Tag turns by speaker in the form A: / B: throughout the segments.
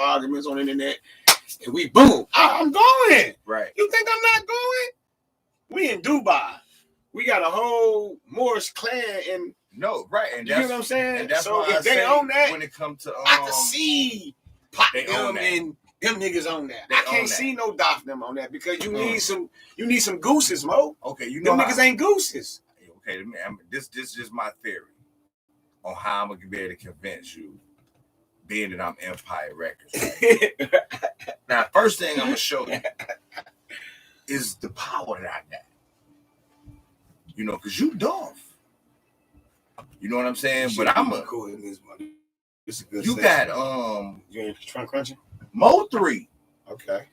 A: arguments on the internet, and we boom. I'm going.
B: Right.
A: You think I'm not going? We in Dubai. We got a whole Moorish clan and
B: no, right. And
A: you know what I'm saying?
B: And that's
A: so
B: why
A: if they own that,
B: when it comes to
A: I can see Pop
B: they
A: them and them niggas on that.
B: They
A: I can't see no Doff them on that because you need some gooses, Mo.
B: Okay, you know
A: them niggas ain't gooses.
B: Okay, this is just my theory on how I'm gonna be able to convince you, being that I'm Empire Records. Right? Now, first thing I'm gonna show you is the power that I got. You know, cause you Dolph. You know what I'm saying? But I'm a
A: cool in this money. This is good.
B: You
A: session.
B: got
A: you ain't trying crunching?
B: Mo 3.
A: Okay.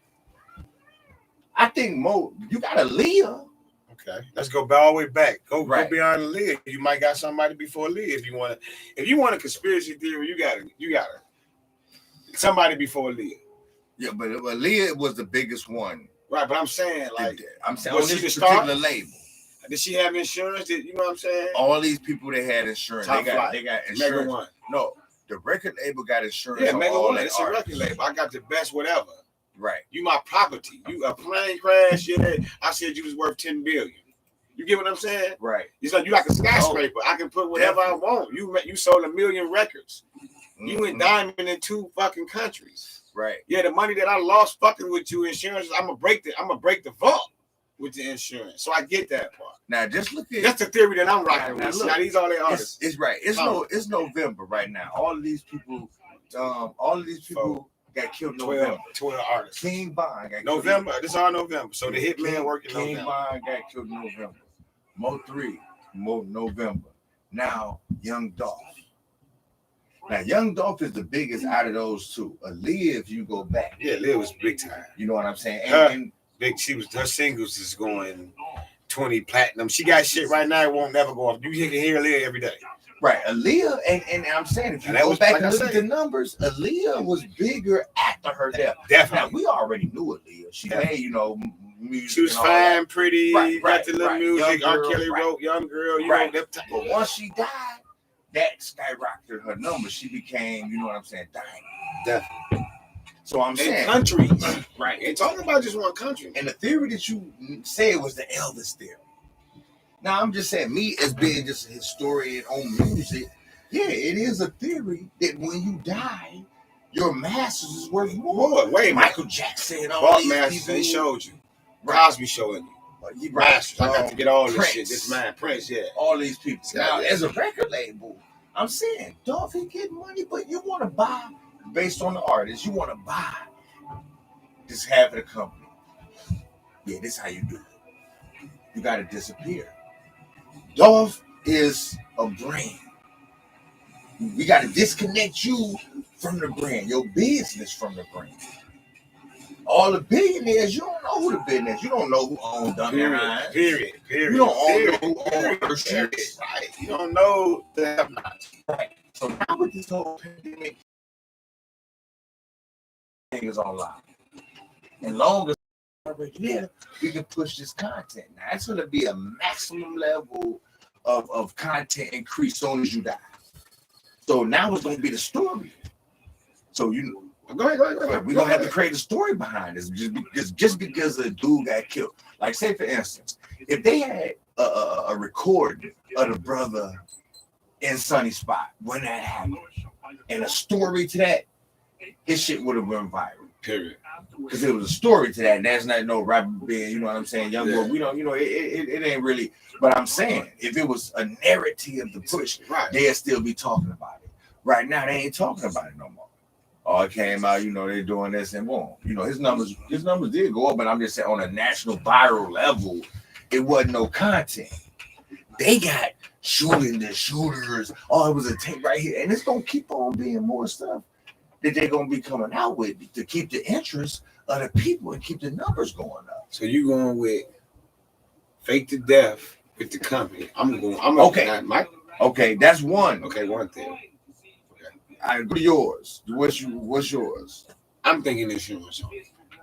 B: I think Mo, you got Aaliyah.
A: Okay. Let's go all the way back. Go beyond Aaliyah. You might got somebody before Aaliyah if you want a conspiracy theory, you got somebody before Aaliyah.
B: Yeah, but Aaliyah was the biggest one.
A: Right, but I'm saying
B: was
A: on
B: she this particular label.
A: Did she have insurance? You know what I'm saying?
B: All these people that had insurance, they got insurance.
A: Mega One.
B: No, the record label got insurance.
A: Yeah, Mega One. It's a record label. I got the best whatever.
B: Right.
A: You my property. You a plane crash. Yeah. I said you was worth $10 billion. You get what I'm saying?
B: Right.
A: It's like you like a skyscraper. I can put whatever I want. You sold 1 million records. Mm-hmm. You went diamond in 2 fucking countries.
B: Right.
A: Yeah, the money that I lost fucking with you insurance, I'm gonna break the vault with the insurance. So I get that part.
B: Now just look at
A: that's the theory that I'm rocking with. Now these all they artists.
B: It's right. It's November right now. All of these people got killed November.
A: 12 artists.
B: King Von got
A: November. This all November. So the Hitman working November.
B: King Von got killed November. Mo 3, November. Now Young Dolph. Now Young Dolph is the biggest out of those two. Aaliyah, if you go back.
A: Yeah, Aaliyah was big time.
B: You know what I'm saying?
A: And her singles is going 20 platinum. She got shit right now. It won't never go off. You can hear Aaliyah every day.
B: Right, Aaliyah, and I'm saying if you go back and look at the numbers, Aaliyah was bigger after her death.
A: Definitely,
B: now, we already knew Aaliyah. She made, music.
A: She was fine, pretty, got the little music.
B: Young
A: R. Kelly wrote "Young Girl."
B: But once she died, that skyrocketed her numbers. She became, you know what I'm saying, dying.
A: Definitely.
B: So I'm saying
A: countries, right? Ain't talking about just one country.
B: And the theory that you said was the Elvis theory. Now, I'm just saying, me as being just a historian on music, yeah, it is a theory that when you die, your masters is worth more.
A: Wait,
B: Michael Jackson, all these
A: masters,
B: people.
A: They showed you. Cosby showing you. Masters. I got to get all this shit. This man, Prince, yeah.
B: All these people. Now, as a record label, I'm saying, Dolph, he get money, but you want to buy based on the artist. You want to buy just half of the company. Yeah, this is how you do it. You got to disappear. Dolph is a brand. We got to disconnect you from the brand, your business from the brand. All the billionaires, you don't know who the billionaires. You don't know who owns Duncan Hines.
A: Period.
B: You don't know who owns Hershey's.
A: Right. You don't know the have-nots.
B: Right. So now with this whole pandemic, thing is online. And long as we can push this content. Now it's going to be a maximum level of content increase soon as you die. So now it's going to be the story. So go ahead. We're going to have to create a story behind this just because a dude got killed. Like say for instance, if they had a recording of the brother in Sunny Spot when that happened and a story to that, his shit would have been viral.
A: Period.
B: Because it was a story to that, and that's not no rapper being, you know what I'm saying, young boy. We don't, it ain't really. But I'm saying, if it was a narrative to push, they'd still be talking about it. Right now, they ain't talking about it no more. Oh, it came out, they're doing this and boom. His numbers did go up, but I'm just saying on a national viral level, it wasn't no content. They got shooting the shooters. Oh, it was a tape right here, and it's gonna keep on being more stuff that they're gonna be coming out with to keep the interest of the people and keep the numbers going up.
A: So you going with fake to death with the company? I'm
B: okay. Okay, that's one.
A: Okay, one thing.
B: Okay. I agree. Yours. What's yours?
A: I'm thinking insurance.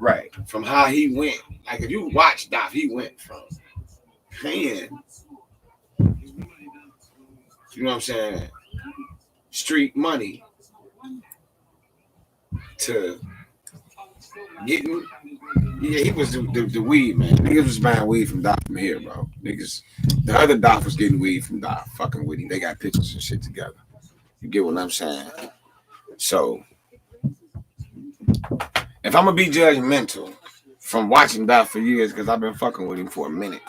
B: Right.
A: From how he went, like if you watch Dolph, he went from paying, you know what I'm saying, street money to getting. Yeah, he was the weed man. Niggas was buying weed from Doc from here, bro. Niggas, the other Doc was getting weed from Doc, fucking with him. They got pictures and shit together. You get what I'm saying? So, if I'm gonna be judgmental from watching Doc for years, because I've been fucking with him for a minute.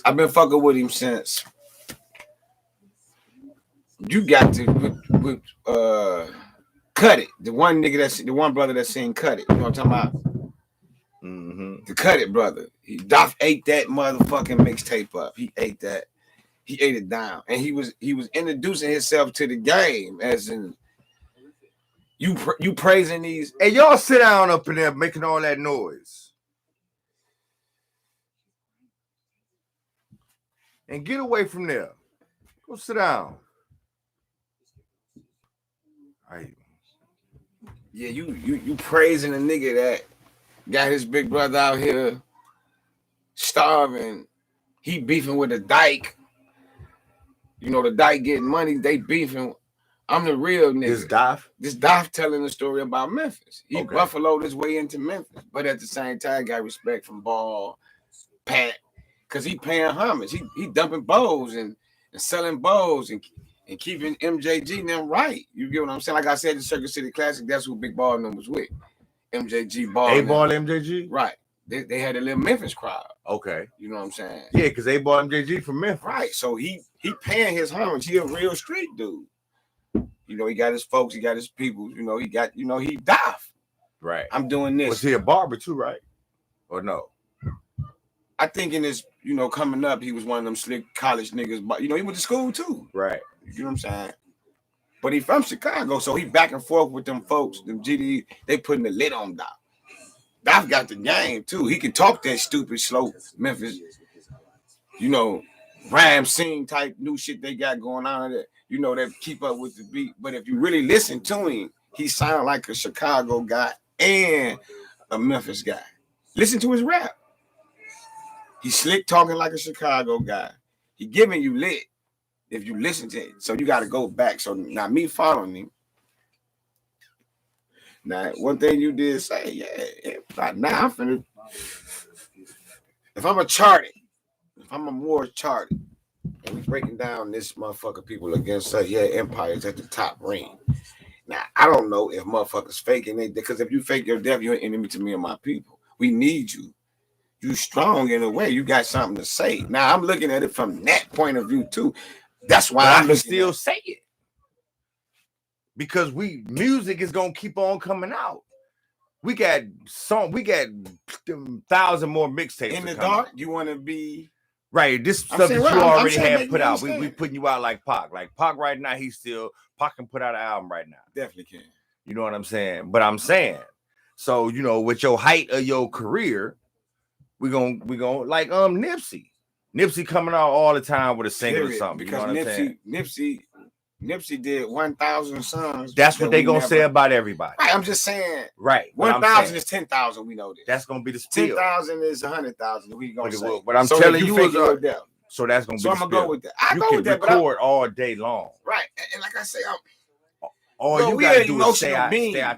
A: I've been fucking with him since you got to with Cut It, the one nigga the one brother that sing Cut It. You know what I'm talking about?
B: Mm-hmm.
A: The Cut It brother. Doc ate that motherfucking mixtape up. He ate that. He ate it down, and he was introducing himself to the game as in you praising these.
B: Hey, y'all sit down up in there making all that noise. And get away from there. Go sit down. Right.
A: Yeah, you praising a nigga that got his big brother out here starving. He beefing with the Dyke. You know, the Dyke getting money, they beefing. I'm the real nigga. This Doff telling the story about Memphis. He buffaloed his way into Memphis, but at the same time got respect from Ball, Pat, because he paying homage. He dumping bows and selling bows and keeping MJG and them right. You get what I'm saying? Like I said, the Circuit City Classic, that's who Big Ball and them was with. MJG Ball.
B: A-Ball MJG?
A: Right. They had a little Memphis crowd.
B: Okay.
A: You know what I'm saying?
B: Yeah, because A-Ball MJG from Memphis.
A: Right. So he paying his homage. He a real street dude. You know, he got his folks, he got his people, he Doff.
B: Right.
A: I'm doing this.
B: Was he a barber too, right? Or no?
A: I think in his, coming up, he was one of them slick college niggas, but he went to school too.
B: Right.
A: You know what I'm saying? But he from Chicago, so he back and forth with them folks, them GD, they putting the lid on Doff. Doff got the game too. He can talk that stupid, slow Memphis, rhyme, sing type new shit they got going on that, that keep up with the beat. But if you really listen to him, he sound like a Chicago guy and a Memphis guy. Listen to his rap. He slick talking like a Chicago guy. He giving you lit if you listen to it. So you got to go back. So now me following him. Now, one thing you did say, now I'm finna, if I'm a more charted, and we breaking down this motherfucker people against empires at the top ring. Now, I don't know if motherfuckers faking it, because if you fake your death, you're an enemy to me and my people. We need you. You strong in a way. You got something to say. Now, I'm looking at it from that point of view, too. That's why I can
B: still say it. Because music is going to keep on coming out. We got 1,000 more mixtapes.
A: In the dark, you want to be...
B: Right, this stuff that you already have put out. We putting you out like Pac. Like Pac right now, Pac can put out an album right now.
A: Definitely can.
B: You know what I'm saying? But I'm saying, so with your height of your career, we gonna like Nipsey. Nipsey coming out all the time with a single or something.
A: Because
B: you know what I'm saying?
A: Nipsey did 1,000 songs.
B: That's what they gonna say about everybody.
A: Right, I'm just saying.
B: Right.
A: 1,000 is 10,000. We know this.
B: That's gonna be the spill.
A: 10,000 is 100,000. We gonna say.
B: But I'm telling you, so that's gonna be.
A: So I'm gonna go with that.
B: You can record all day long.
A: Right, and like I say,
B: all you gotta do is stay out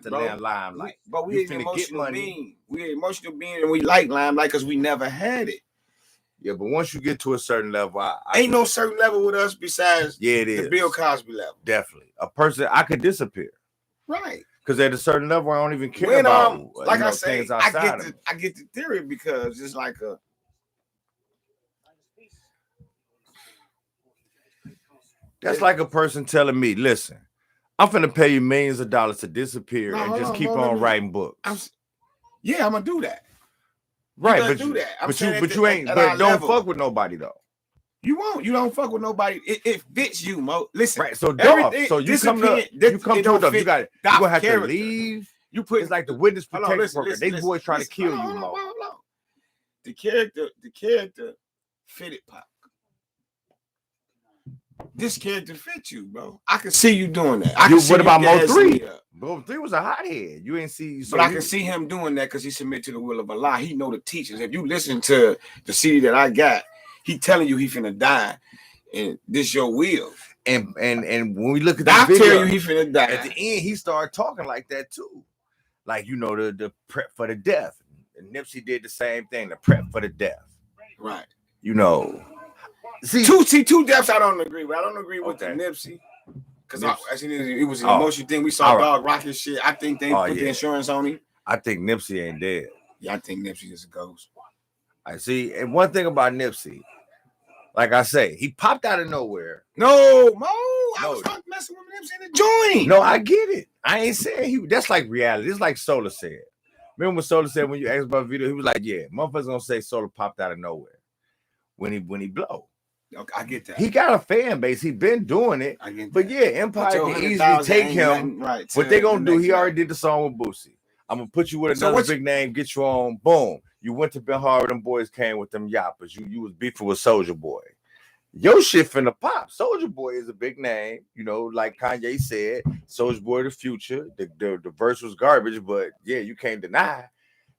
B: the limelight.
A: But we an emotional being. We're an emotional being, and we like limelight because we never had it.
B: Yeah, but once you get to a certain level,
A: ain't no certain level with us besides
B: it is
A: the Bill Cosby level.
B: Definitely. A person, I could disappear.
A: Right.
B: Because at a certain level, I don't even care about
A: like I say, things outside I get the theory because it's like a
B: that's like a person telling me, listen, I'm finna pay you millions of dollars to disappear and just keep on writing books.
A: I'm gonna do that.
B: Right, but you ain't. But don't fuck with nobody though.
A: You won't. You don't fuck with nobody. It fits you, Mo. Listen,
B: right? So you come to it. You gonna have to leave. It's like the witness protection program. They boys try to kill you, Mo.
A: The character fitted Pac. This character fits you, bro. I can see you doing that.
B: What about Mo 3? Mo 3 was a hothead. You ain't see.
A: But I can see him doing that because he submit to the will of Allah. He know the teachings. If you listen to the CD that I got, he telling you he finna die. and this your will.
B: And when we look at
A: the video, tell you he finna die.
B: At the end, he started talking like that too. Like, you know, the prep for the death. And Nipsey did the same thing, the prep for the death.
A: Right.
B: You know.
A: See, two deaths I don't agree with. I don't agree with the Nipsey. Because it was an emotional thing. We saw Dog Rocket shit. I think they put the insurance on him.
B: I think Nipsey ain't dead.
A: Yeah, I think Nipsey is a ghost.
B: I see. And one thing about Nipsey, like I say, he popped out of nowhere.
A: No, Mo. I was messing with Nipsey in the joint.
B: No, I get it. I ain't saying that's like reality. It's like Solar said. Remember what Solar said when you asked about video? He was like, yeah, motherfuckers gonna say Solar popped out of nowhere when he blow.
A: Okay, I get that.
B: He got a fan base. He been doing it.
A: I get that.
B: But yeah, Empire can easily take him. Right, what they gonna do? He already did the song with Boosie. I'm gonna put you with another big name, get you on. Boom. You went to Ben Harbor. Them boys came with them yappers. You was beefing with Soulja Boy. Your shit finna pop. Soulja Boy is a big name. You know, like Kanye said, Soulja Boy the future. The verse was garbage, but yeah, you can't deny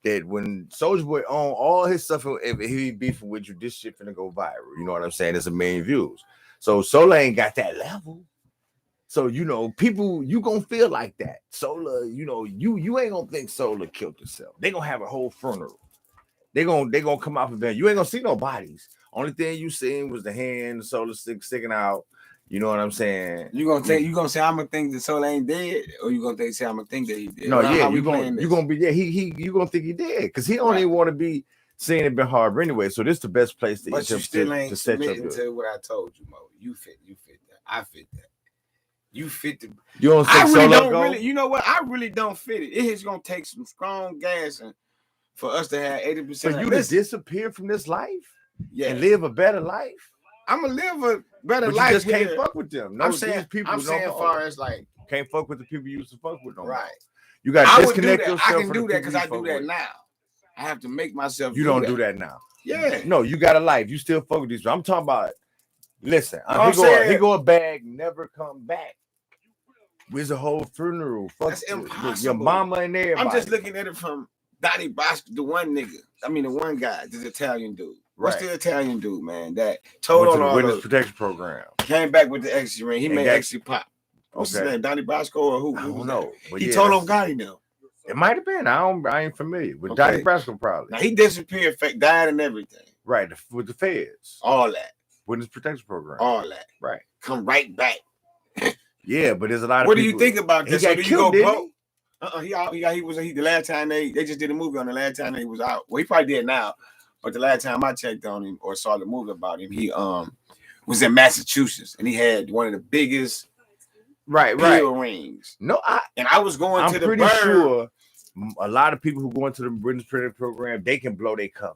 B: that when Soulja Boy on all his stuff, if he beefing with you, this shit finna go viral. You know what I'm saying? It's 1 million views. So Solar ain't got that level. So, you know, people, you gonna feel like that. Solar, you know, you ain't gonna think Solar killed himself. They gonna have a whole funeral. They gonna come out for that. You ain't gonna see no bodies. Only thing you seen was the hand, the Solar stick sticking out. You know what I'm saying?
A: You gonna say I'm gonna think that Solar ain't dead, or you gonna say I'm gonna think that he dead?
B: No, yeah, you gonna be you gonna think he dead because he don't even want to be seen in Ben Harbor anyway. So this is the best place to
A: but you still ain't submitting to what I told you, Mo. You fit that. I fit that. You fit the.
B: You don't think Solar go?
A: You know what? I really don't fit it. It's gonna take some strong gas and for us to have 80%.
B: For you to disappear from this life, and live a better life.
A: I'm gonna live a better life.
B: You just can't fuck with them. No,
A: I'm saying far as like
B: can't fuck with the people you used to fuck with. No
A: right.
B: You got to disconnect yourself.
A: I can do that because I do that now. I have to make myself.
B: You don't do that now.
A: Yeah.
B: No, you got a life. You still fuck with these. I'm talking about. Listen, he go a bag, never come back. With a whole funeral. Fuck
A: that's impossible.
B: Your mama and everybody.
A: I'm just looking at it from Donnie Bosco, the one guy, this Italian dude. What's the Italian dude, man? That told on all
B: witness protection program.
A: Came back with the X ring. He made X pop. What's his name? Donnie Bosco or who?
B: I don't know.
A: He told on Gotti now.
B: It might have been. I ain't familiar with Donnie Bosco probably.
A: Now he disappeared, died and everything.
B: Right, with the feds.
A: All that.
B: Witness protection program.
A: All that.
B: Right.
A: Come right back.
B: Yeah, but there's a lot of.
A: What do you think about this?
B: He got killed, didn't he?
A: He was the last time they just did a movie on the last time he was out. Well, he probably did now, but the last time I checked on him or saw the movie about him, he was in Massachusetts and he had one of the biggest rings.
B: No,
A: I was going
B: I'm
A: to the
B: pretty sure a lot of people who go into the witness protection program, they can blow their cover.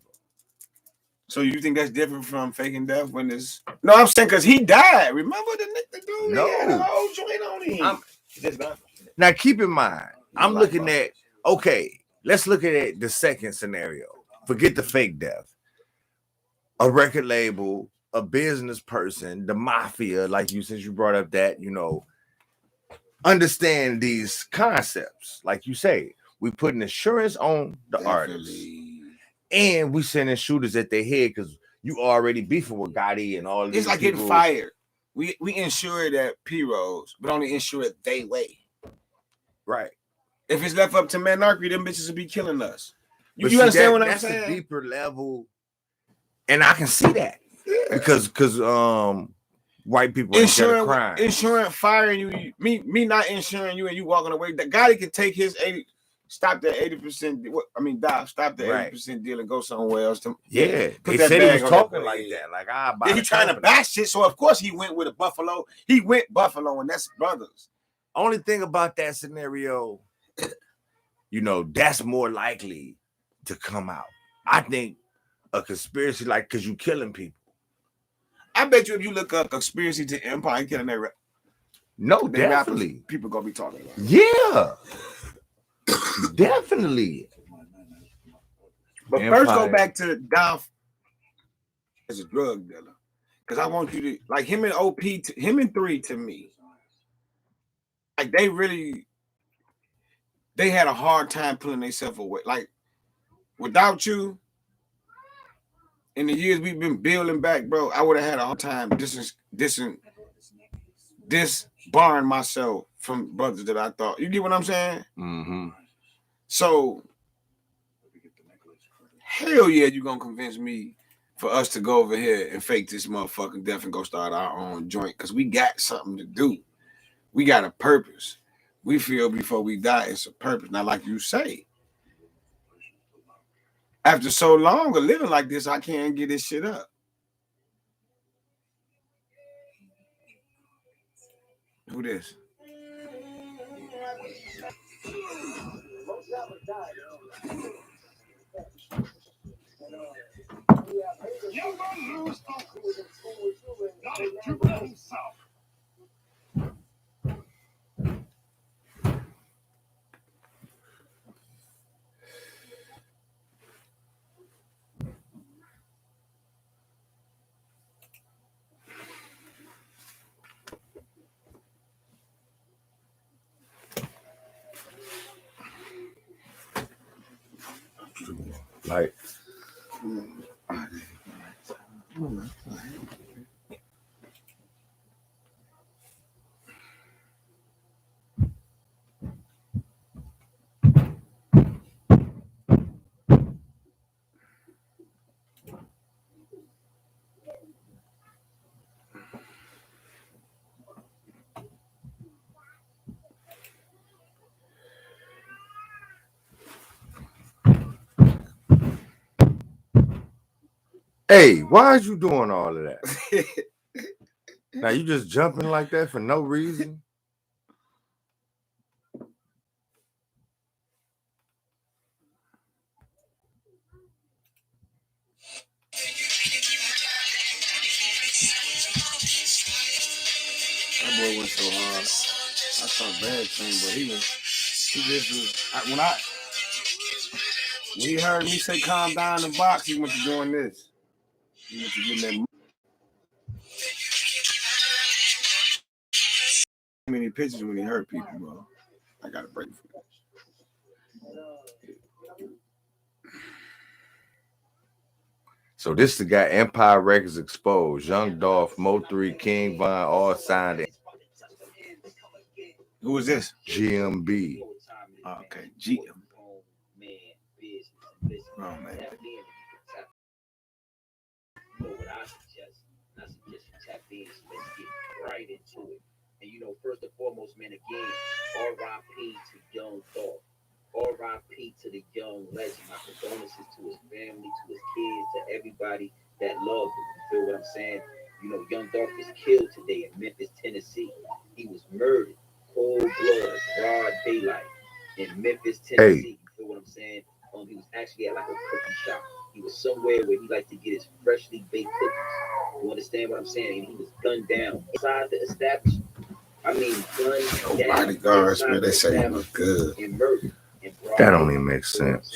A: So you think that's different from faking death when it's... No, I'm saying because he died. Remember the dude?
B: No.
A: He had a whole joint on him.
B: Now, keep in mind, I'm looking at... Okay, let's look at it, the second scenario. Forget the fake death. A record label, a business person, the mafia, like you, since you brought up that, you know, understand these concepts. Like you say, we put an insurance on the artist. And we sending shooters at their head because you already beefing with Gotti and all these.
A: It's like people getting fired. We insure that P-Rose, but only insure it they way.
B: Right.
A: If it's left up to Monarchy, them bitches will be killing us. You understand what I'm saying?
B: That's a deeper level, and I can see that because white people
A: insuring firing you, me not insuring you, and you walking away. The Gotti can take his 80. Stop that 80%. Stop the 80% deal and go somewhere else.
B: They said he was talking like that. Like
A: he trying to bash shit. So of course he went with a Buffalo. He went Buffalo, and that's brothers.
B: Only thing about that scenario, you know, that's more likely to come out. I think a conspiracy, like because you killing people.
A: I bet you if you look up conspiracy to Empire killing their
B: definitely
A: people gonna be talking about it.
B: Yeah. Definitely.
A: But Empire. First, go back to Dolph as a drug dealer, because I want you to like him and OP, him and 3 to me. Like they had a hard time pulling themselves away. Like without you, in the years we've been building back, bro, I would have had a hard time disbarring myself from brothers that I thought. You get what I'm saying?
B: Mm-hmm.
A: So, hell yeah, you gonna convince me for us to go over here and fake this motherfucking death and go start our own joint, because we got something to do. We got a purpose. We feel before we die, it's a purpose. Now, like you say, after so long of living like this, I can't get this shit up. Who this?
B: Like, hey, why is you doing all of that? Now you just jumping like that for no reason?
A: That boy went so hard. I saw bad thing, but he just was. When he heard me say calm down in the box, he went to doing this. He went to getting that. Many pictures when he hurt people, bro. I got a break for that.
B: So this the guy Empire Records exposed. Young Dolph, Mo3, King Von, all signed.
A: Who is this?
B: GMB.
A: Oh, okay, GM. Oh man.
C: I suggest you tap in, so let's get right into it. And first and foremost, man, again, R.I.P. to Young Dolph. R.I.P. to the young legend. My condolences to his family, to his kids, to everybody that loved him. You feel what I'm saying? Young Dolph was killed today in Memphis, Tennessee. He was murdered, cold blood, broad daylight in Memphis, Tennessee.
B: Hey.
C: You feel what I'm saying? He was actually at like a cookie shop. He was somewhere where he liked to get his freshly baked cookies. You understand what I'm saying? And he was gunned down inside the establishment. I mean, gunned down.
A: Bodyguards, man, they say he look good.
C: And murdered.
B: That don't even make sense.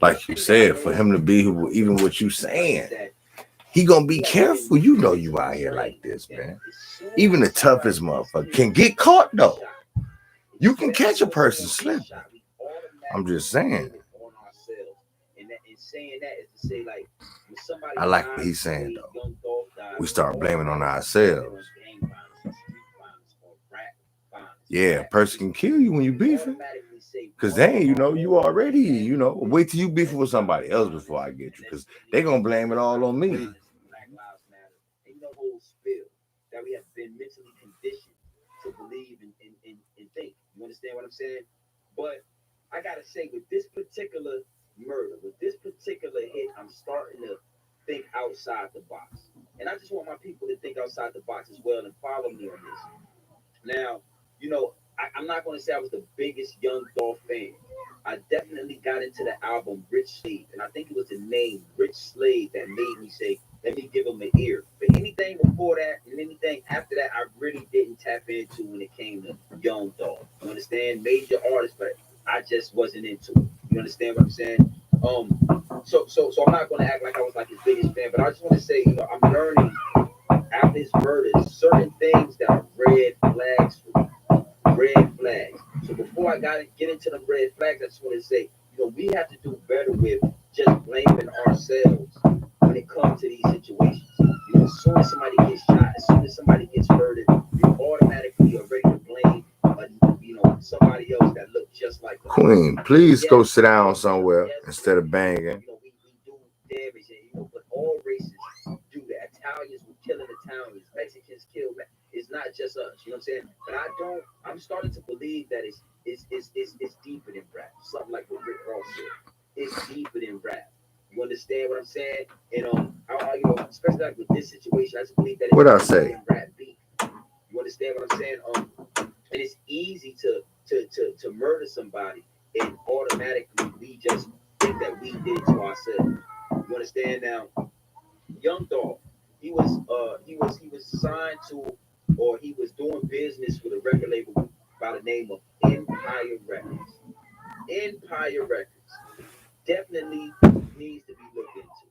B: Like you said, for him to be even what you saying, he gonna be careful. You know you out here like this, man. Even the toughest motherfucker can get caught though. You can catch a person slipping. I'm just saying. I like what he's saying though. We start blaming on ourselves. Yeah, a person can kill you when you beefing. Cause then, you already, wait till you beefing with somebody else before I get you. Cause they gonna blame it all on me.
C: That we have been mentally conditioned to believe and think. You understand what I'm saying? But I gotta say, with this particular murder, with this particular hit, I'm starting to think outside the box. And I just want my people to think outside the box as well and follow me on this. Now, I'm not going to say I was the biggest Young Dolph fan. I definitely got into the album Rich Slave, and I think it was the name Rich Slave that made me say, let me give him an ear. But anything before that and anything after that, I really didn't tap into when it came to Young Dolph. You understand? Major artists, but I just wasn't into it. You understand what I'm saying? So I'm not going to act like I was like his biggest fan, but I just want to say, I'm learning after his murder certain things that are red flags for me. Red flags. So before I get into the red flags, I just want to say, we have to do better with just blaming ourselves when it comes to these situations. You know, as soon as somebody gets shot, as soon as somebody gets murdered, you automatically are ready to blame, somebody else that looks just like us.
D: Queen, please go sit down somewhere instead of banging.
C: You know, we do damage, and but all races do that. Italians were killing Italians, Mexicans kill. It's not just us. You know what I'm saying? But I'm starting to believe that it's deeper than rap. Something like what Rick Ross said. It's deeper than rap. You understand what I'm saying? And especially like with this situation, I just believe that it's
D: what I say.
C: Than rap beat. You understand what I'm saying? And it's easy to murder somebody, and automatically we just think that we did it to ourselves. You understand now? Young Dolph, he was signed to, or he was doing business with a record label by the name of Empire Records. Empire Records definitely needs to be looked into.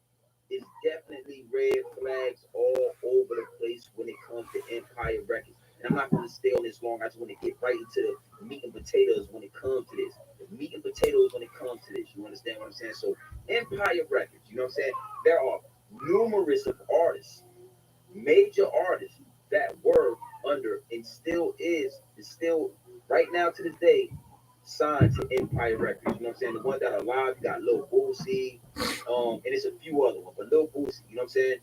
C: It's definitely red flags all over the place when it comes to Empire Records. And I'm not going to stay on this long. I just want to get right into the meat and potatoes when it comes to this. The meat and potatoes when it comes to this. You understand what I'm saying? So Empire Records, you know what I'm saying? There are numerous of artists, major artists that were under and still right now to this day signed to Empire Records. You know what I'm saying? The ones that are alive, you got Lil Boosie, and it's a few other ones. But Lil Boosie, you know what I'm saying?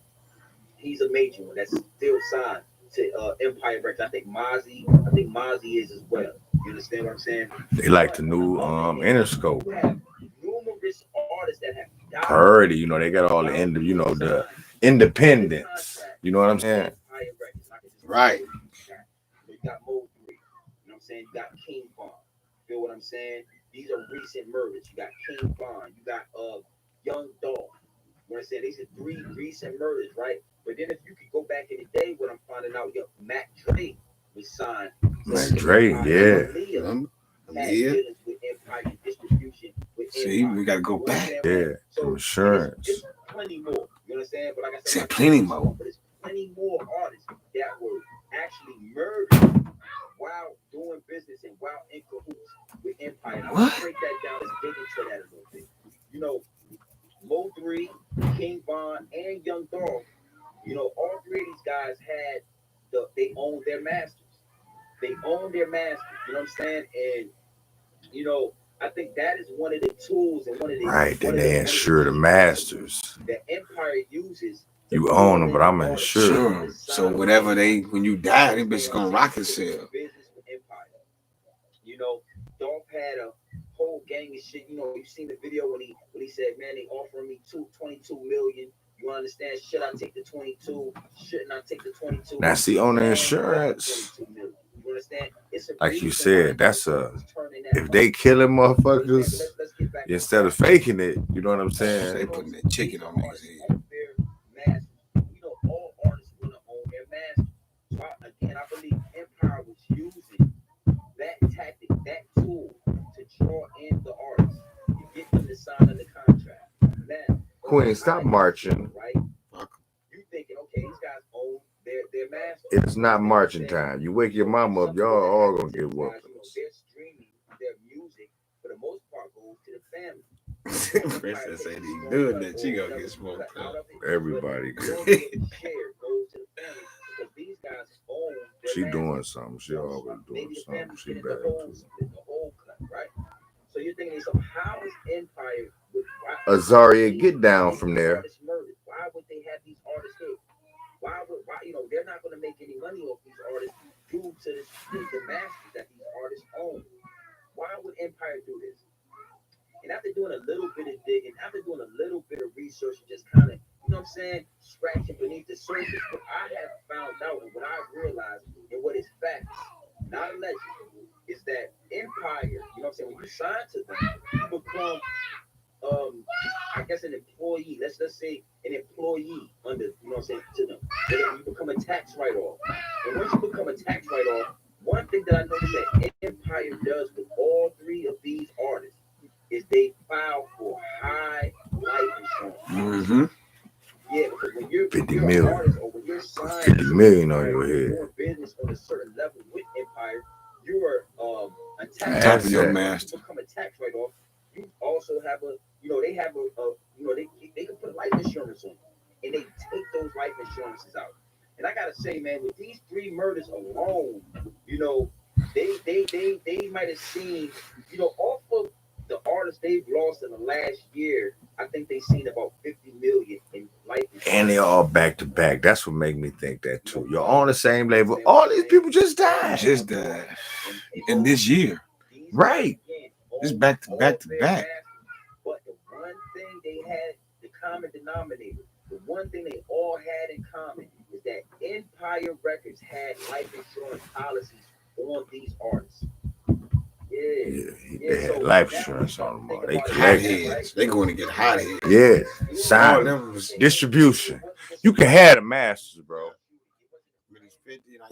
C: He's a major one that's still signed to Empire Records. I think Mozzie is as well. You understand what I'm saying?
D: They like the new Interscope.
C: Numerous artists that have died.
D: Priority, you know, they got all the the independence. You know what I'm saying?
A: Right.
C: You got Mo 3. You know what I'm saying? You got King Von. Feel what I'm saying? These are recent murders. You got King Von. You got Young Dolph. You know what I'm saying? These are 3 recent murders, right? But then if you could go back in the day, what I'm finding out, Mac Dre was signed.
D: Mac Dre,
A: Yeah.
C: With Empire distribution. With
A: See, we got to go back.
D: Yeah. So insurance.
C: It's plenty more. You understand? But like I said,
A: plenty more.
C: But it's plenty more artists that were actually murdered while doing business and while in cahoots with Empire. I'm going to break that down. Let's dig into that a little bit. You know, Mo 3, King Von, and Young Dolph, you know, all 3 of these guys they owned their masters. They own their masters. You know what I'm saying? And, you know, I think that is one of the tools and one of the...
D: Right, then they insure the masters.
C: That Empire uses.
D: You own them, but I'm insured.
A: So whatever when you die, they bitch gonna rock itself.
C: You know, Dolph had a whole gang of shit. You know, you seen the video when he said, man, they offering me 22 million. You understand? Should I take the 22? Shouldn't I take the 22?
D: Now see on the insurance.
C: You understand?
D: Like you said, that's if they killing motherfuckers instead of faking it, you know what I'm saying?
A: They putting that chicken on niggas' head.
C: You know, all artists want to own their masters. So again, I believe Empire was using that tactic, that tool to draw in the artists to get them to sign under contract. Now,
D: Queen, stop marching.
C: Right? You thinking, okay, these guys own their masters.
D: It's not marching time. You wake your mama up, y'all all gonna get whooped.
C: They're streaming their music for the most part goes to the family.
A: Princess ain't even doing that. She gonna get smoked up.
D: Everybody
C: goes to the family because these guys own their
D: she
C: masters.
D: doing something. She always doing something. She bad too.
C: The whole cut, right? So you're thinking, so how is Empire
D: Azaria, get down from there.
C: Why would they have these artists here? Why they're not going to make any money off these artists due to the masters that these artists own. Why would Empire do this? And after doing a little bit of digging, after doing a little bit of research, and just kind of, you know what I'm saying, scratching beneath the surface, what I have found out and what I realized and what is facts, not a legend, is that Empire, you know what I'm saying, when you sign to them, you become I guess an employee. Let's say an employee under, you know what I'm saying, to them. And you become a tax write-off. And once you become a tax write-off, one thing that I noticed that Empire does with all 3 of these artists is they file for high life insurance.
A: Mm-hmm.
C: Yeah, because when you're
D: 50 million.
C: An artist, or when you're signed
D: 50 million on your head.
C: doing business on a certain level with Empire, you are a tax
A: Tapping your master.
C: You become a tax write-off. You also have they have life insurance on them, and they take those life insurances out. And I gotta say, man, with these 3 murders alone, you know, they might have seen, you know, off of the artists they've lost in the last year, I think they've seen about 50 million in life insurance.
D: And they're all back to back. That's what made me think that too. You're on the same label. All these people just died.
A: Just died. In this year.
D: Right.
A: It's back to back to back.
C: But the one thing they had, the common denominator, the one thing they all had in common is that Empire Records had life insurance policies on these artists.
D: They had life insurance on them. They
A: Hot heads. They going to get hot heads.
D: Yeah. Sign distribution. You can have the masters, bro.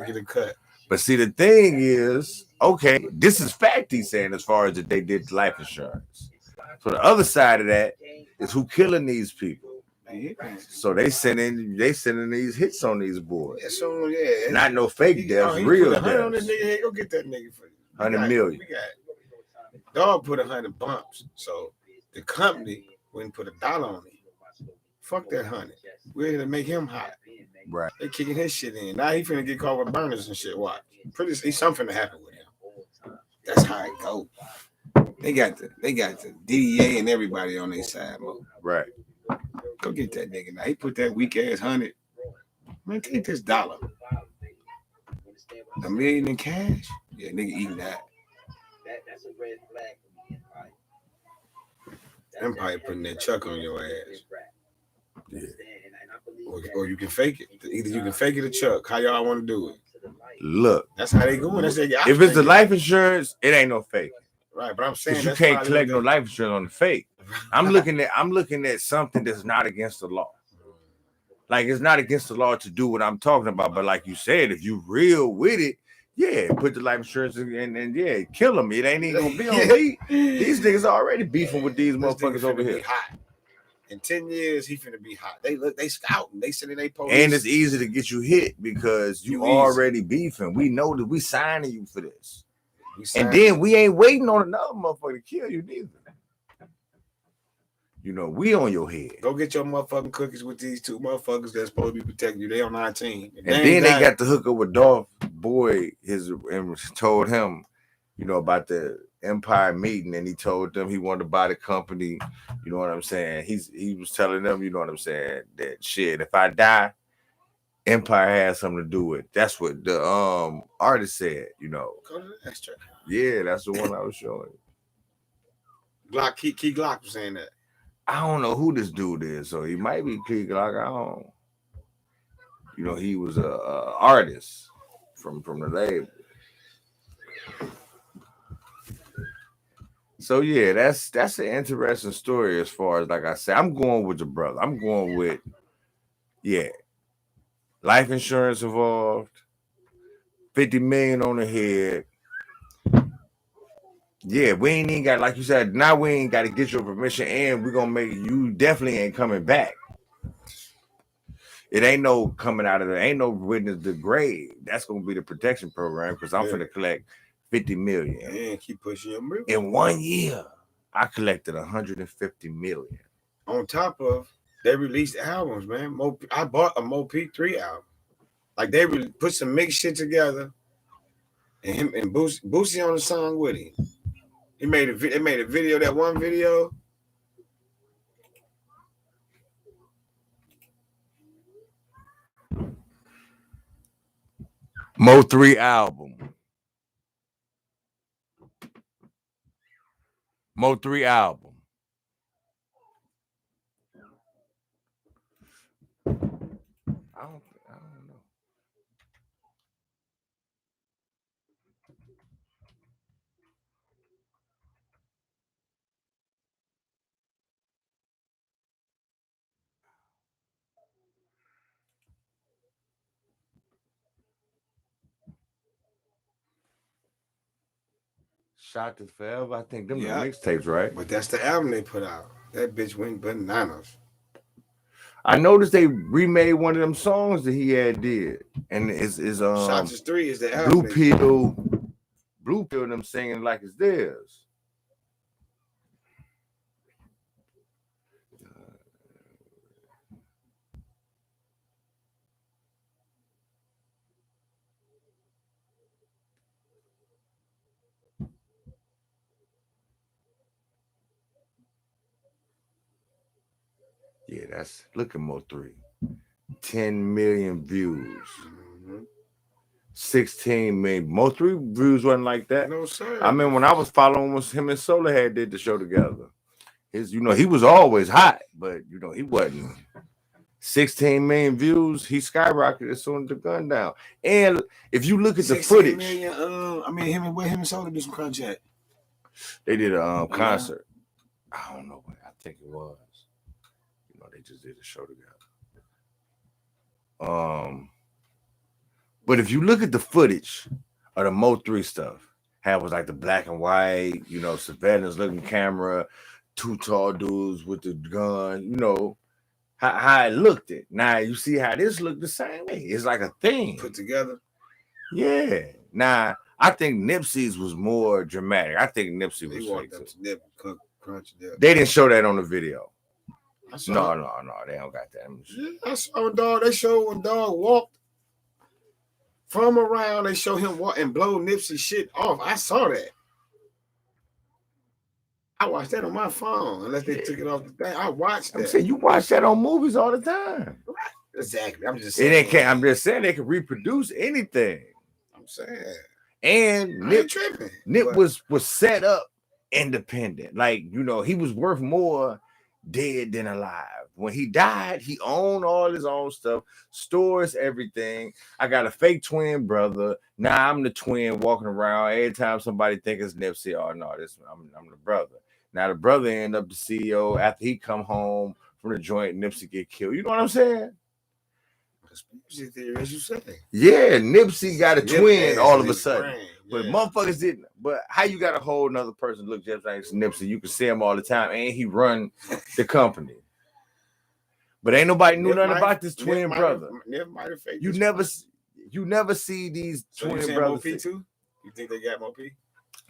A: Get a cut.
D: But see, the thing is, okay, this is fact he's saying as far as that they did life insurance. So the other side of that is who killing these people. So they sending these hits on these boys.
A: Yeah, so yeah,
D: not no fake deaths, real deaths.
A: On this nigga head, go get that nigga for
D: 100 million.
A: Dog put 100 bumps, so the company wouldn't put $1 on it. Fuck that 100. We're here to make him hot.
D: Right.
A: They kicking his shit in. Now he finna get caught with burners and shit. Watch. Pretty see something to happen with him. That's how it goes. They got the DEA and everybody on their side, bro.
D: Right.
A: Go get that nigga now. He put that weak ass 100. Man, take this $1. $1 million in cash? Yeah, nigga eating that.
C: That's a red flag for me, Empire.
A: Empire putting that chuck on your ass.
D: Yeah.
A: Or you can fake it. Either you can fake it or chuck. How y'all want to do it?
D: Look,
A: that's how they going. That's
D: if it's the life insurance, it ain't no fake.
A: Right, but I'm saying
D: you can't collect no life insurance on the fake. I'm looking at something that's not against the law. Like it's not against the law to do what I'm talking about, but like you said, if you real with it, yeah, put the life insurance in and yeah, kill them. It ain't even gonna be on me. These niggas already beefing with these motherfuckers over here.
A: Hot. In 10 years, he finna be hot. They scouting. They sending they police.
D: And it's easy to get you hit because you already beefing. We know that we signing you for this. And then we ain't waiting on another motherfucker to kill you neither. You know, we on your head.
A: Go get your motherfucking cookies with these 2 motherfuckers that's supposed to be protecting you. They on 19.
D: And then they got the hook up with Dolph Boy and told him, you know, about the Empire meeting, and he told them he wanted to buy the company. You know what I'm saying? He was telling them, you know what I'm saying, that shit, if I die, Empire has something to do with it. That's what the artist said, you know.
A: Go to the extra.
D: Yeah, that's the one I was showing.
A: Glock, Key Glock was saying that.
D: I don't know who this dude is, so he might be Key Glock. I don't. You know, he was a artist from the label. So yeah, that's an interesting story as far as, like I said, I'm going with the brother. I'm going with, yeah, life insurance involved, 50 million on the head. Yeah, we ain't even got, like you said, now we ain't got to get your permission, and we're gonna make you definitely ain't coming back. It ain't no coming out of there, ain't no witness the grave. That's gonna be the protection program because I'm finna collect 50 million.
A: Yeah, keep pushing your move.
D: In 1 year, I collected 150 million.
A: On top of they released albums, man. I bought a Mo P3 album. Like they put some mixed shit together, and him and Boosie on the song with him. They made a video, that one video.
D: Mo 3 album. Mo 3 album. I don't know. Shot This Forever. I think them the mixtapes, right?
A: But that's the album they put out. That bitch went bananas.
D: I noticed they remade one of them songs that he had did, and it's
A: Shot This 3 is the album.
D: Blue Pill, them singing like it's theirs. Yeah, that's look at Mo3. 10 million views. 16 million. Mo3 views wasn't like that.
A: No, sir.
D: I mean, when I was following, was him and Solarhead did the show together. He was always hot, but he wasn't. 16 million views, he skyrocketed as soon as the gun down. And if you look at the footage,
A: million, him and Soda did some contract.
D: They did a concert. I don't know what I think it was. They just did a show together. But if you look at the footage of the Mo3 stuff, how it was like the black and white, surveillance looking camera, two tall dudes with the gun, how it looked it. Now you see how this looked the same way. It's like a thing
A: put together.
D: Yeah. Now I think Nipsey's was more dramatic. I think Nipsey was fake. They didn't show that on the video. No, they don't got that.
A: Yeah, I saw dog. They showed when dog walked from around. They show him walk and blow Nipsey shit off. I saw that. I watched that on my phone. Unless they took it off the thing, I watched that.
D: I'm saying you watch that on movies all the time.
A: Exactly. I'm just saying.
D: I'm just saying they can reproduce anything.
A: I'm saying.
D: And Nip was set up independent. Like, he was worth more dead than alive. When he died, he owned all his own stuff, stores everything. I got a fake twin brother. Now I'm the twin walking around. Every time somebody think it's Nipsey, oh no, I'm the brother. Now the brother end up the CEO after he come home from the joint. Nipsey get killed. You know what I'm saying?
A: Conspiracy theory, as you say.
D: Yeah, Nipsey got a twin all of a sudden. But motherfuckers didn't. But how you got a whole another person look just like Nipsey? You can see him all the time, and he run the company. But ain't nobody knew nothing about this twin brother. You never see these twin brothers.
A: Mo too? You think they got Mo P?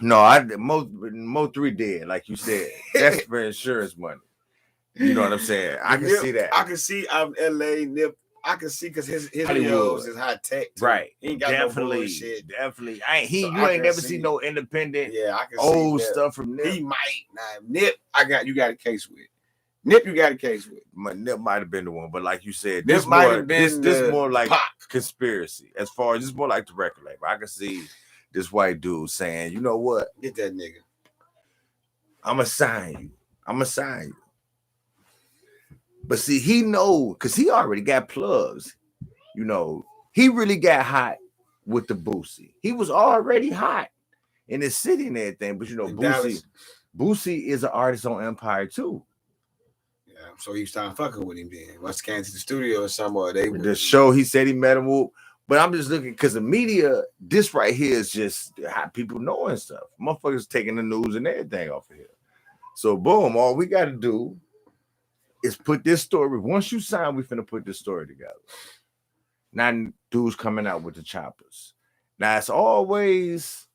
D: No, Mo3 did, like you said. That's for insurance money. You know what I'm saying? I can see that.
A: I can see out in LA, Nip. I can see because his videos is high tech. Too.
D: Right.
A: He ain't got
D: definitely,
A: no bullshit.
D: Definitely. You ain't never seen no independent
A: I can
D: old
A: see
D: stuff from Nip.
A: He might. Nah, Nip, you got a case with. Nip, you got a case with.
D: Nip might have been the one, but like you said,
A: this might have been
D: this more like conspiracy. As far as this more like the record label. I can see this white dude saying, you know what?
A: Get that nigga.
D: I'ma sign you. But see, he know because he already got plugs. He really got hot with the Boosie. He was already hot in the city and everything. But Boosie is an artist on Empire too.
A: Yeah, so he was trying to fucking with him then. Must have came to the studio or somewhere.
D: The show he said he met him with. But I'm just looking because the media, this right here is just how people know and stuff. Motherfuckers taking the news and everything off of here. So boom, all we got to do is put this story. Once you sign, we finna put this story together. Now dudes coming out with the choppers. Now it's always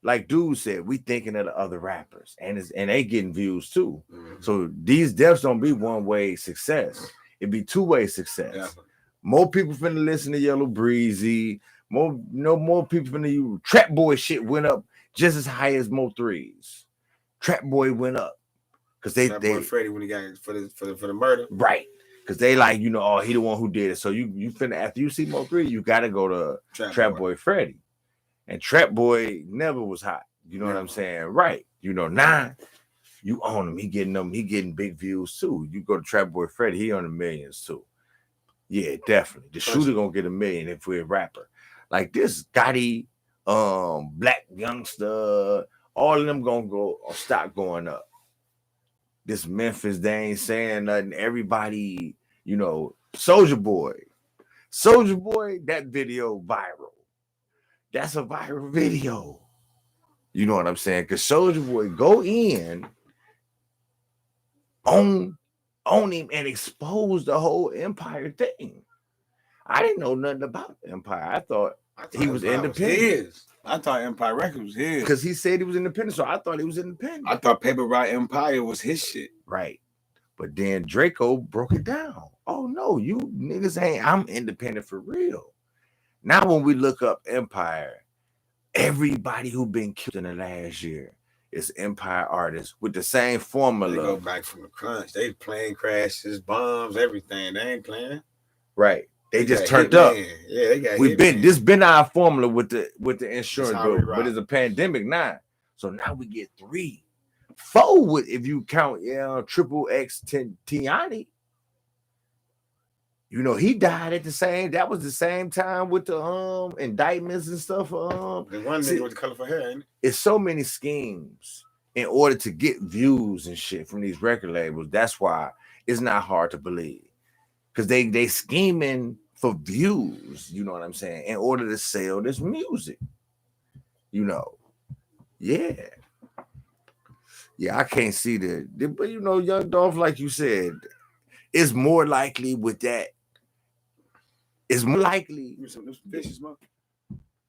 D: like dude said, we thinking of the other rappers and they getting views too. Mm-hmm. So these deaths don't be one-way success. It be two-way success. Yeah. More people finna listen to Yellow Breezy. More people finna use Trap Boy shit went up just as high as Mo3's. Trap Boy went up. Because they
A: Freddie when he got for the murder.
D: Right. Because they like, he the one who did it. So you finna after you see Mo3, you gotta go to Trap Boy Freddie. And Trap Boy never was hot. You know what I'm saying? Right. Now you own him. He getting big views too. You go to Trap Boy Freddie, he on the millions too. Yeah, definitely. The shooter gonna get $1 million if we're a rapper. Like this Gotti, Black Youngster, all of them gonna go or stop going up. This Memphis, they ain't saying nothing. Everybody, Soulja Boy, that video viral. That's a viral video. You know what I'm saying? Because Soulja Boy go in on him and expose the whole Empire thing. I didn't know nothing about Empire. I thought he was independent.
A: I thought Empire Records was his.
D: Because he said he was independent, so I thought he was independent.
A: I thought Paper Route Empire was his shit.
D: Right. But then Draco broke it down. Oh, no, you niggas ain't, I'm independent for real. Now when we look up Empire, everybody who been killed in the last year It's Empire artists with the same formula.
A: They go back from the crunch. They plane crashes, bombs, everything. They ain't playing.
D: Right. They just turned up.
A: Yeah, they got.
D: This been our formula with the insurance bill, but it's a pandemic now. So now we get 3, 4 if you count Triple X Tiani. You know, he died at the same. That was the same time with the indictments and stuff.
A: The one nigga with the colorful hair, ain't it?
D: It's so many schemes in order to get views and shit from these record labels. That's why it's not hard to believe, because they scheming for views. You know what I'm saying? In order to sell this music. You know, yeah. I can't see but you know, Young Dolph, like you said, is more likely with that. It's more likely.
A: Some fishes, man.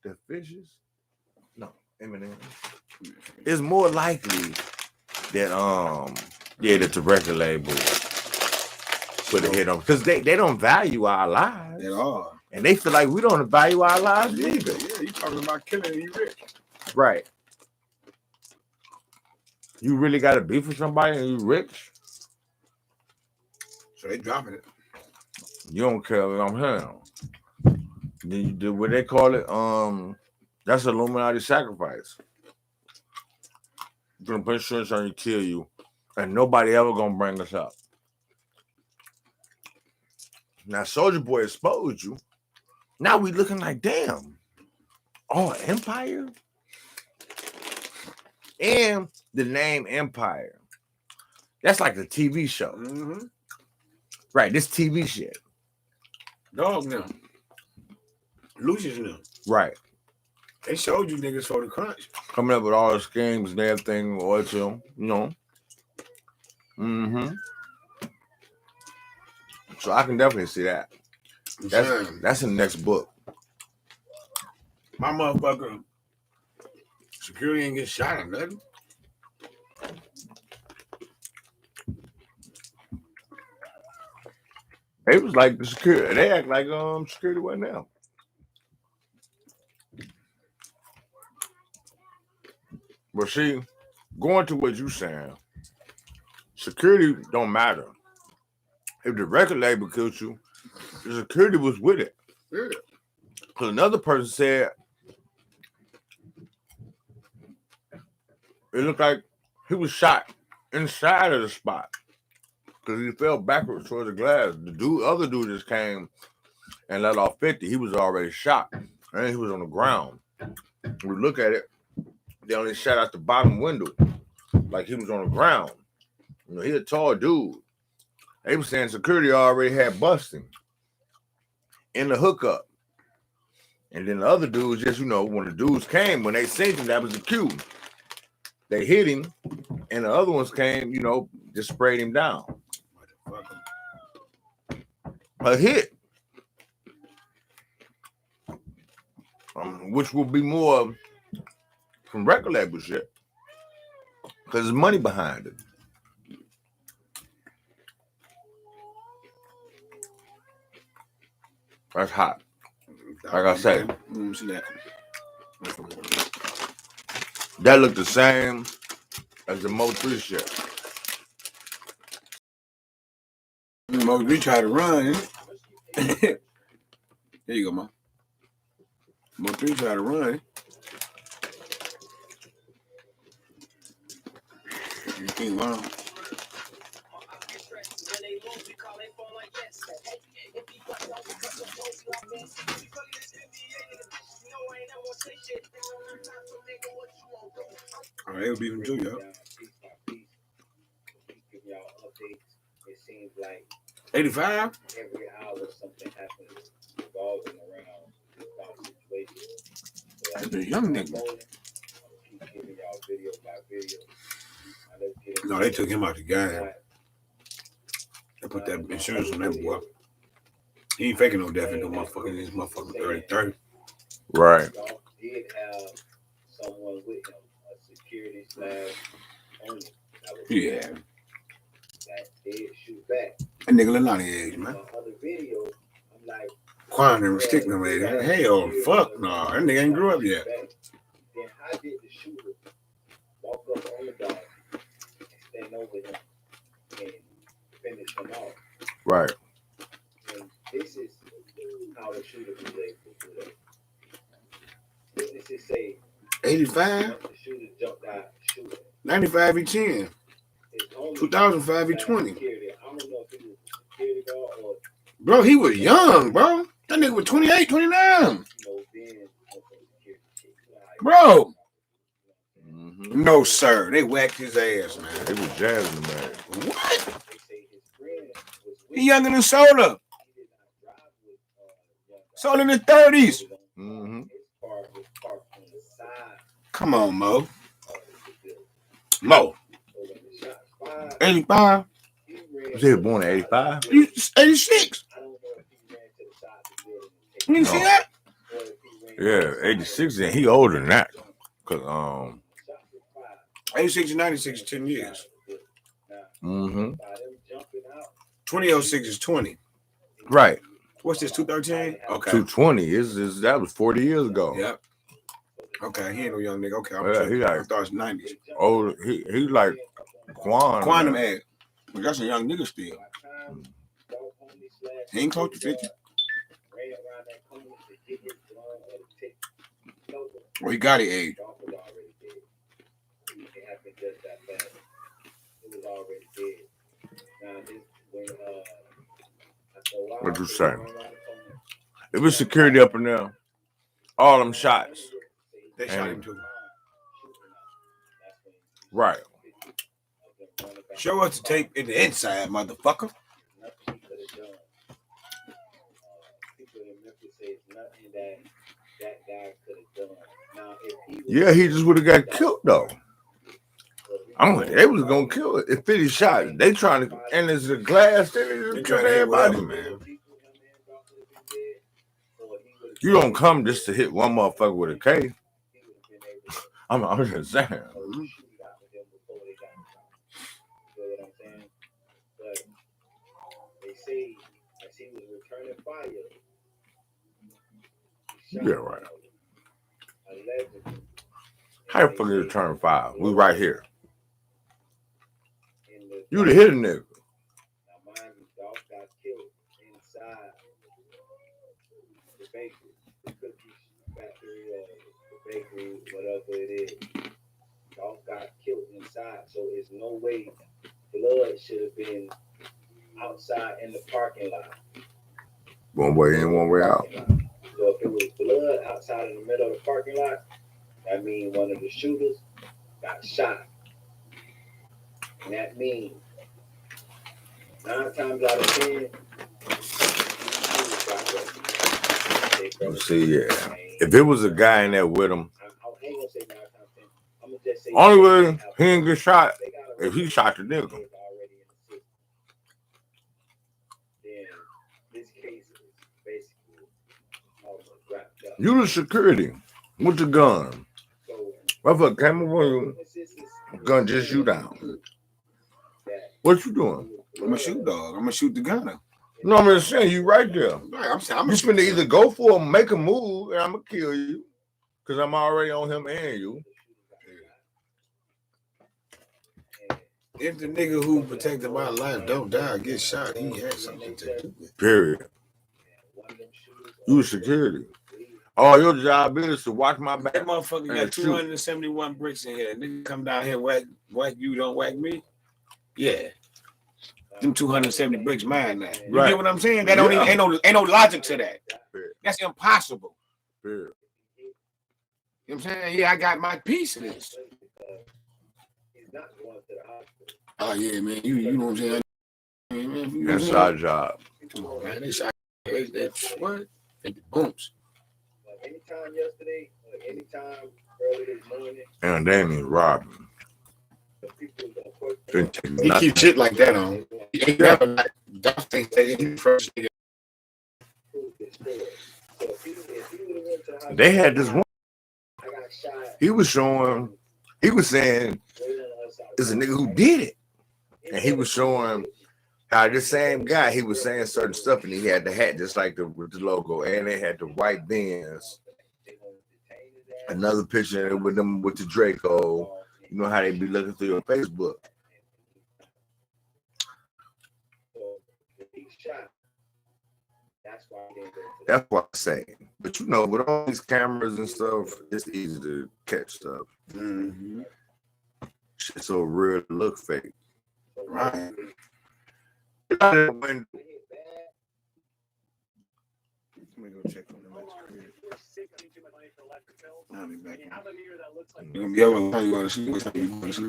D: The fishes? No, Eminem. It's more likely that that the record label put a hit on, because they don't value our lives
A: at all,
D: and they feel like we don't value our lives either.
A: Yeah, you talking about killing and you rich,
D: right? You really got to beef with somebody and you rich,
A: so they dropping it.
D: You don't care what I'm hearing. Then you do what they call it. That's Illuminati sacrifice. You're gonna put insurance on you, kill you, and nobody ever gonna bring us up. Now, Soulja Boy exposed you. Now we looking like, damn. Oh, Empire? And the name Empire. That's like a TV show.
A: Mm-hmm.
D: Right, this TV shit.
A: Dog now. Lucius now.
D: Right.
A: They showed you niggas for the crunch.
D: Coming up with all the schemes and everything, or you know. Mm-hmm. So I can definitely see that. That's in the next book.
A: My motherfucker security ain't get shot or nothing.
D: It was like the security. They act like security wasn't there. But see, going to what you saying, security don't matter. If the record label killed you, the security was with it.
A: Yeah.
D: Because another person said it looked like he was shot inside of the spot because he fell backwards towards the glass. The other dude just came and let off 50. He was already shot and he was on the ground. We look at it, they only shot out the bottom window like he was on the ground. You know, he a tall dude. They were saying security already had busting in the hookup. And then the other dudes, just, you know, when the dudes came, when they seen him, that was the cue. They hit him, and the other ones came, you know, just sprayed him down. A hit. Which will be more from record label shit. Because there's money behind it. That's hot. Like I said, that looked the same as the Mo 3 shit.
A: Mo 3 tried to run. There you go, Mo. Mo 3 tried to run. You think, wow. Oh, they were beefing too, yo.
C: It seems like
A: 85?
C: every hour something happens revolving around this situation.
A: That's a young nigga.
C: Keep giving y'all video by video.
A: No, they took him out the game. They put that insurance on that boy. He ain't faking no death in no motherfucking his motherfucking 30.
D: Right.
C: Did have someone with him, a security /owner.
A: Yeah.
C: That did shoot back.
A: That nigga Lilani age, man.
C: Other video, I'm like,
A: Quan and sticking him age. Hell, fuck no. That nigga ain't grew up yet.
C: Then how did the shooter walk up over him and finish him off.
D: Right.
C: And this is how the shooter was able to do that. Witnesses say
A: 85,
C: the shooter jumped out shooting.
A: 95 v 10, 2005 v 20.
C: I don't know if he was a security guard or
A: Bro, he was young, bro. That nigga was 28, 29. Bro. Mm-hmm. No, sir. They whacked his ass, man.
D: They was jazzing, man.
A: What? He younger than Soda. Soda in his 30s.
D: Mm-hmm.
A: Come on, Mo. Mo. 85.
D: Was he born in 85?
A: 86. You didn't see that?
D: Yeah, 86, and he older than that. Cause
A: 86 and 96 is 10 years.
D: Mm-hmm.
A: 2006 is 20.
D: Right.
A: What's this, 213? Okay.
D: 220 is that was 40 years ago.
A: Yep. Okay, he ain't no young nigga. Okay,
D: he like,
A: I thought it's 90s.
D: Oh, he like
A: Quantum ad. But that's a young nigga still. He ain't close to 50. Well, he got it age.
D: What you saying? It was security up in there. All them shots.
A: They shot him too.
D: Right.
A: Show us the tape in the inside, motherfucker.
D: Yeah, he just would have got killed though. They was gonna kill it. If 50 shots, they trying to, and there's a glass, they just kill everybody, man. You don't come just to hit one motherfucker with a K. I'm just saying. Yeah, right. How the fuck you return fire? We right here. You the hidden nigga.
C: Bakery, whatever it is, dog got killed inside. So there's no way blood should have been outside in the parking lot.
D: One way in, one way out.
C: So if it was blood outside in the middle of the parking lot, that means one of the shooters got shot. And that means 9 times out of 10,
D: see, yeah. If it was a guy in there with him, only way he didn't get shot if he shot the nigga. You the security with the gun. Motherfucker came over you, gun just you down. What you doing?
A: I'm a shoot dog. I'm gonna shoot the gunner.
D: No, I'm just saying you right there.
A: Right, I'm
D: you finna either go for him, make a move, and I'm gonna kill you, cause I'm already on him and you.
A: If the nigga who protected my life don't die, get shot, he had something to do with it.
D: Period. You security. Oh, your job is to watch my back.
A: That motherfucker got 271 bricks in here. Nigga come down here, whack you, don't whack me. Yeah. Them 270 bricks mine now. You get what I'm saying? That don't even, ain't no logic to that. That's impossible.
D: You
A: know what I'm saying? Yeah, I got my piece of this. Oh yeah, man. You know what I'm saying?
D: That's our job.
A: Come on, man. They shot what? They the booms.
C: Anytime yesterday, anytime early this morning.
D: And they ain't even robbing.
A: He keep shit like that on. He ain't never like Duff thinks that he first nigga.
D: They had this one. He was saying it's a nigga who did it. And he was showing how this same guy, he was saying certain stuff, and he had the hat just like with the logo, and they had the white Benz. Another picture with them with the Draco. You know how they be looking through your Facebook. That's what I'm saying. But you know, with all these cameras and stuff, it's easy to catch stuff.
A: Mm-hmm.
D: Shit's so real to look fake.
A: Right.
D: Let me
A: go check on the next crib. I'll be back. You gonna be able to go to sleep?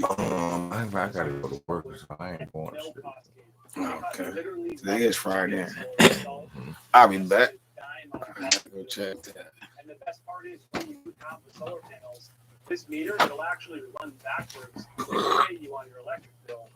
D: I gotta go to work, so I ain't going to sleep.
A: Okay. Today is Friday. I'll be back. Go check that.
E: And the best part is when you have the solar panels, this meter, it'll actually run backwards to pay you on your electric bill.